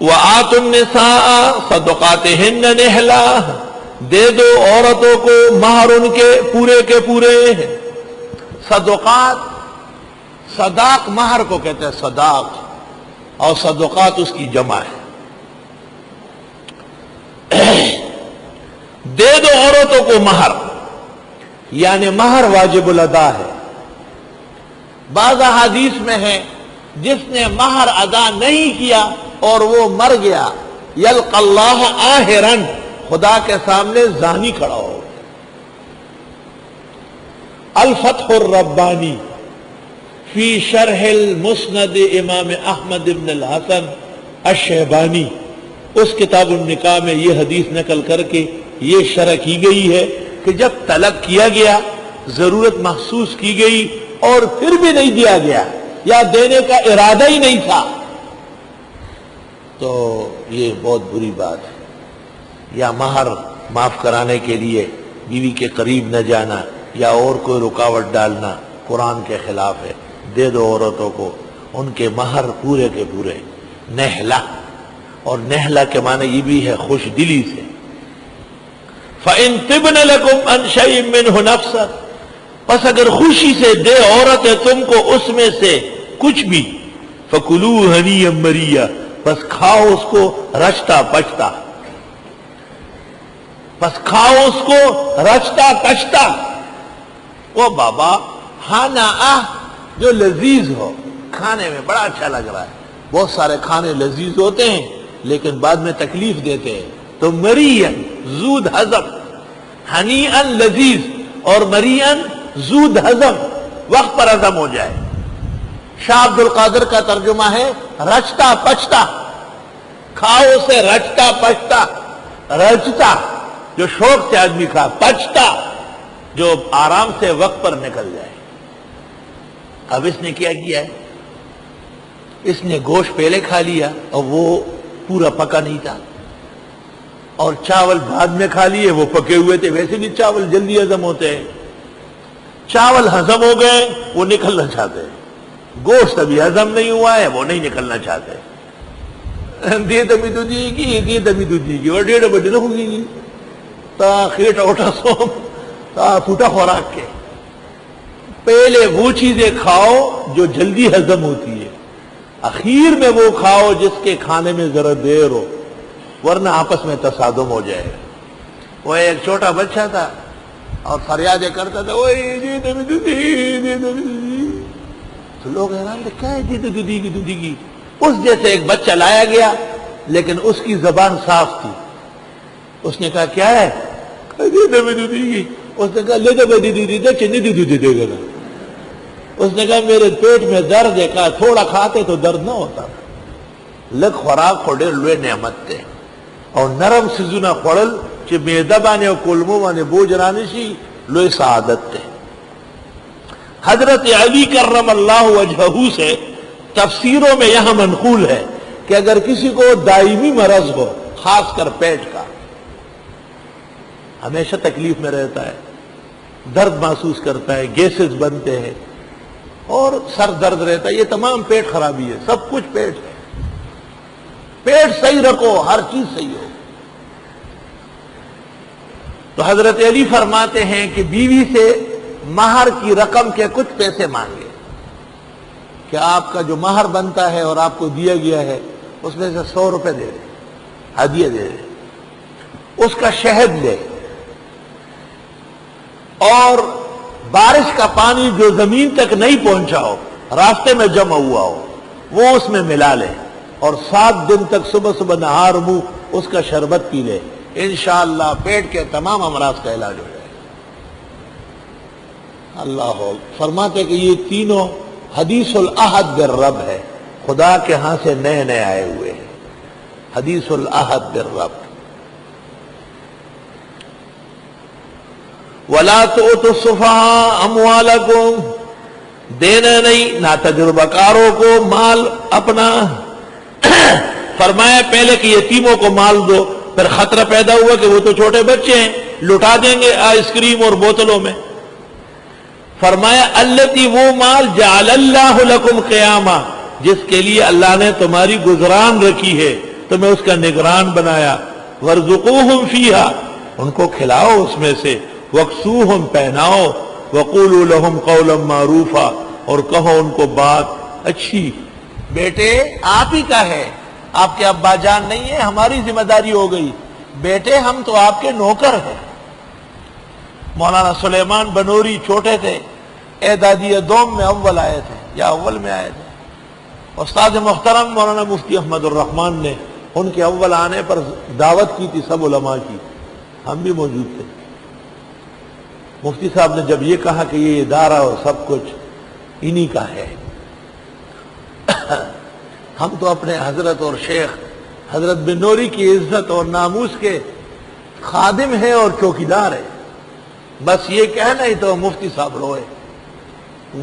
وَآتُوا النِّسَاءَ صَدُقَاتِهِنَّ نِحْلَةً، دے دو عورتوں کو مہر ان کے پورے صدقات، صداق مہر کو کہتے ہیں صداق، اور صدقات اس کی جمع ہے۔ دے دو عورتوں کو مہر، یعنی مہر واجب الادا ہے۔ بعض احادیث میں ہے جس نے مہر ادا نہیں کیا اور وہ مر گیا، یلقى اللہ آہرا، خدا کے سامنے زانی کھڑا ہو۔ الفتح الربانی فی شرح المسند امام احمد بن الحسن الشیبانی، اس کتاب النکاح میں یہ حدیث نقل کر کے یہ شرح کی گئی ہے کہ جب طلب کیا گیا، ضرورت محسوس کی گئی اور پھر بھی نہیں دیا گیا یا دینے کا ارادہ ہی نہیں تھا، تو یہ بہت بری بات ہے۔ یا مہر معاف کرانے کے لیے بیوی کے قریب نہ جانا یا اور کوئی رکاوٹ ڈالنا قرآن کے خلاف ہے۔ دے دو عورتوں کو ان کے مہر پورے کے پورے۔ نہلہ، اور نہلہ کے معنی یہ بھی ہے خوش دلی سے۔ فَإِن طِبْنَ لَكُمْ عَنْ شَيْءٍ مِّنْهُ نَفْسًا، پس اگر خوشی سے دے عورتیں تم کو اس میں سے کچھ بھی، فَكُلُوهُ هَنِيًّا مَرِيًّا، پس کھاؤ اس کو رچتا پچتا، پس کھاؤ اس کو رچتا پچتا۔ وہ بابا کھانا جو لذیذ ہو، کھانے میں بڑا اچھا لگ رہا ہے۔ بہت سارے کھانے لذیذ ہوتے ہیں لیکن بعد میں تکلیف دیتے ہیں، تو مریئن زود ہضم، ہنیئن لذیذ، اور مریئن زود ہضم، وقت پر ہضم ہو جائے۔ شاہ عبد القادر کا ترجمہ ہے رچتا پچتا، کھاؤ اسے رچتا پچتا۔ رچتا جو شوق سے آدمی کھا، پچتا جو آرام سے وقت پر نکل جائے۔ اب اس نے کیا کیا ہے، اس نے گوشت پہلے کھا لیا اور وہ پورا پکا نہیں تھا، اور چاول بعد میں کھا لیے، وہ پکے ہوئے تھے۔ ویسے بھی چاول جلدی ہضم ہوتے ہیں، چاول ہضم ہو گئے وہ نکلنا چاہتے ہیں، گوشت ابھی ہضم نہیں ہوا ہے وہ نہیں نکلنا چاہتے۔ دے دمی دودھی کی اور ڈیڑھ بجے تو ہوگی گی تا خیٹ اوٹا سوم تا پھوٹا خوراک کے۔ پہلے وہ چیزیں کھاؤ جو جلدی ہضم ہوتی ہے، اخیر میں وہ کھاؤ جس کے کھانے میں ذرا دیر ہو، ورنہ آپس میں تصادم ہو جائے گا۔ وہ ایک چھوٹا بچہ تھا اور فریادیں کرتا تھا، اوئے دودھی، تو لوگ حیران تھے کیا ہے دودھی کی۔ اس جیسے ایک بچہ لایا گیا لیکن اس کی زبان صاف تھی۔ اس نے کہا کیا ہے، دودھی کی۔ اس نے کہا لے دے چنی دودھی دے گا۔ اس نے کہا میرے پیٹ میں درد ہے، کہا تھوڑا کھاتے تو درد نہ ہوتا۔ لگ خوراک خوڑے لوے نعمت تے اور نرم سزونا خوڑل چی میدہ بانے و کلمو بانے بوجھ رانشی لوے سعادت تے۔ حضرت علی کرم اللہ وجہہ سے تفسیروں میں یہاں منقول ہے کہ اگر کسی کو دائمی مرض ہو، خاص کر پیٹ کا، ہمیشہ تکلیف میں رہتا ہے، درد محسوس کرتا ہے، گیسز بنتے ہیں اور سر درد رہتا ہے، یہ تمام پیٹ خرابی ہے، سب کچھ پیٹ ہے۔ پیٹ صحیح رکھو، ہر چیز صحیح ہو۔ تو حضرت علی فرماتے ہیں کہ بیوی سے مہر کی رقم کے کچھ پیسے مانگے کہ آپ کا جو مہر بنتا ہے اور آپ کو دیا گیا ہے اس میں سے 100 روپے دے دے، ہدیہ دے دے، اس کا شہد لے، اور بارش کا پانی جو زمین تک نہیں پہنچا ہو، راستے میں جمع ہوا ہو، وہ اس میں ملا لے، اور 7 دن تک صبح صبح نہار منہ اس کا شربت پی لے، انشاءاللہ پیٹ کے تمام امراض کا علاج ہو جائے۔ اللہ فرماتے کہ یہ تینوں حدیث العہد بالرب ہے، خدا کے ہاں سے نئے نئے آئے ہوئے ہیں۔ حدیث العہد بالرب۔ وَلَا تُؤْتُوا السُّفَهَاءَ أَمْوَالَكُمْ، دینا نہیں نا تجربہ کاروں کو مال اپنا۔ فرمایا پہلے کہ یتیموں کو مال دو، پھر خطرہ پیدا ہوا کہ وہ تو چھوٹے بچے ہیں، لٹا دیں گے آئس کریم اور بوتلوں میں۔ فرمایا التی، وہ مال جعل اللہ لکم قیاما، جس کے لیے اللہ نے تمہاری گزران رکھی ہے، تمہیں اس کا نگران بنایا، وارزقوہم فیہا، ان کو کھلاؤ اس میں سے، وکسوہم، پہناؤ، وقولوا لہم قولا معروفا، اور کہو ان کو بات اچھی۔ بیٹے آپ ہی کا ہے، آپ کے ابا جان نہیں ہے، ہماری ذمہ داری ہو گئی، بیٹے ہم تو آپ کے نوکر ہیں۔ مولانا سلیمان بنوری چھوٹے تھے، اعدادی دوم میں اول آئے تھے یا اول میں آئے تھے۔ استاد محترم مولانا مفتی احمد الرحمان نے ان کے اول آنے پر دعوت کی تھی سب علماء کی، ہم بھی موجود تھے۔ مفتی صاحب نے جب یہ کہا کہ یہ ادارہ اور سب کچھ انہی کا ہے، ہم تو اپنے حضرت اور شیخ حضرت بنوری کی عزت اور ناموس کے خادم ہیں اور چوکیدار ہیں، بس یہ کہنا ہی تو مفتی صاحب روئے،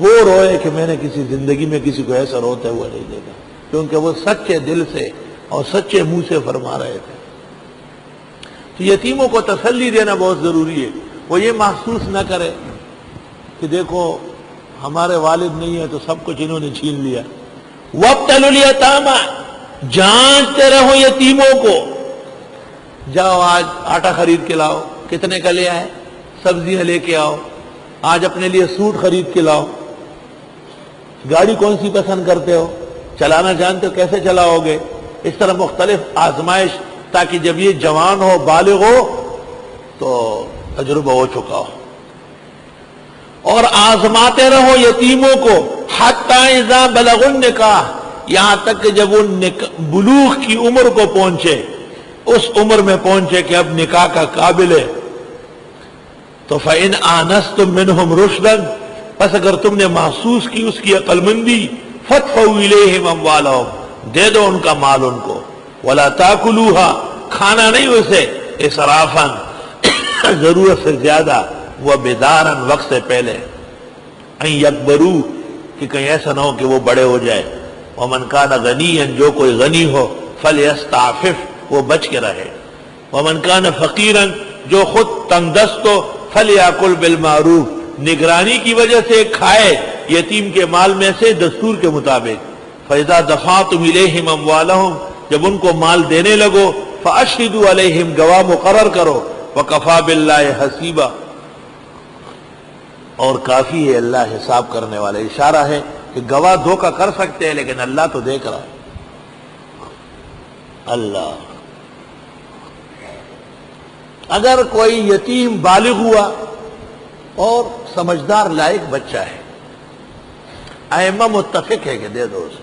وہ روئے کہ میں نے کسی زندگی میں کسی کو ایسا روتے ہوا نہیں دیکھا، کیونکہ وہ سچے دل سے اور سچے منہ سے فرما رہے تھے۔ تو یتیموں کو تسلی دینا بہت ضروری ہے، وہ یہ محسوس نہ کرے کہ دیکھو ہمارے والد نہیں ہے تو سب کچھ انہوں نے چھین لیا۔ وابتلوا الیتامی، جانچتے رہو یتیموں کو، جاؤ آج آٹا خرید کے لاؤ، کتنے کا لے آئے، سبزیاں لے کے آؤ، آج اپنے لیے سوٹ خرید کے لاؤ، گاڑی کون سی پسند کرتے ہو، چلانا جانتے ہو، کیسے چلاؤ گے، اس طرح مختلف آزمائش، تاکہ جب یہ جوان ہو بالغ ہو تو تجربہ ہو چکا ہو۔ اور آزماتے رہو یتیموں کو، حتی اذا بلغ النکاح، یہاں تک کہ جب وہ بلوغ کی عمر کو پہنچے، اس عمر میں پہنچے کہ اب نکاح کا قابل ہے، تو فَإِنْ آنَسْتُم مِّنْهُمْ رُشْدًا، پس اگر تم نے محسوس کی اس کی عقل مندی، فَادْفَعُوا إِلَيْهِمْ أَمْوَالَهُمْ، دے دو ان کا مال ان کو، وَلَا تَأْكُلُوهَا، کھانا نہیں اسے، اسرافاً، ضرورت سے زیادہ، وَبِدَارًا، وقت سے پہلے، اَن يَكْبَرُوا، کہ کہیں ایسا نہ ہو کہ وہ بڑے ہو جائے، وَمَنْ كَانَ غَنِيًّا، جو کوئی غنی ہو، فَلْيَسْتَعْفِفْ، وہ بچ کے رہے، وَمَنْ كَانَ فَقِيرًا، جو خود تنگ دست ہو، فَلْيَأْكُلْ بِالْمَعْرُوفِ، نگرانی کی وجہ سے کھائے یتیم کے مال میں سے دستور کے مطابق۔ فَإِذَا دَفَعْتُمْ إِلَيْهِمْ أَمْوَالَهُمْ، جب ان کو مال دینے لگو، فَأَشْهِدُوا عَلَيْهِمْ، گواہ مقرر کرو، وَكَفَى بِاللَّهِ حَسِيبًا، اور کافی ہے اللہ حساب کرنے والے۔ اشارہ ہے کہ گواہ دھوکہ کر سکتے ہیں لیکن اللہ تو دیکھ رہا ہے۔ اللہ، اگر کوئی یتیم بالغ ہوا اور سمجھدار لائق بچہ ہے، ائمہ متفق ہے کہ دے دو اسے۔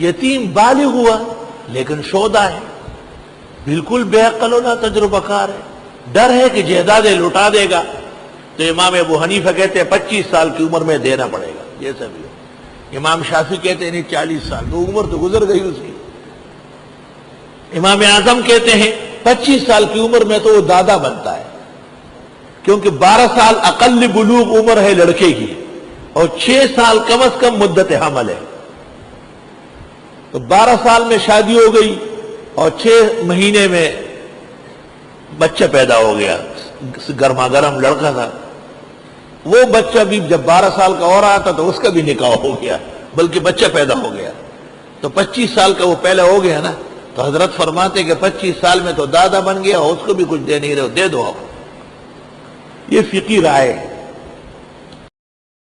یتیم بالغ ہوا لیکن شودہ ہے، بالکل بے عقل و نہ تجربہ کار ہے، ڈر ہے کہ جائیدادیں لٹا دے گا، تو امام ابو حنیفہ کہتے ہیں 25 سال کی عمر میں دینا پڑے گا، جیسا بھی ہو۔ امام شافعی کہتے ہیں نہیں 40 سال، تو عمر تو گزر گئی اس کی۔ امام اعظم کہتے ہیں 25 سال کی عمر میں تو وہ دادا بنتا ہے، کیونکہ 12 سال اقل بلوغ عمر ہے لڑکے کی، اور 6 سال کم از کم مدت حمل ہے، تو 12 سال میں شادی ہو گئی اور 6 مہینے میں بچہ پیدا ہو گیا، گرما گرم لڑکا تھا، وہ بچہ بھی جب 12 سال کا اور آتا تو اس کا بھی نکاح ہو گیا، بلکہ بچہ پیدا ہو گیا، تو 25 سال کا وہ پہلے ہو گیا نا، تو حضرت فرماتے کہ 25 سال میں تو دادا بن گیا، اس کو بھی کچھ دے نہیں رہے ہو، دے دو آپ۔ یہ فقی رائے ہے۔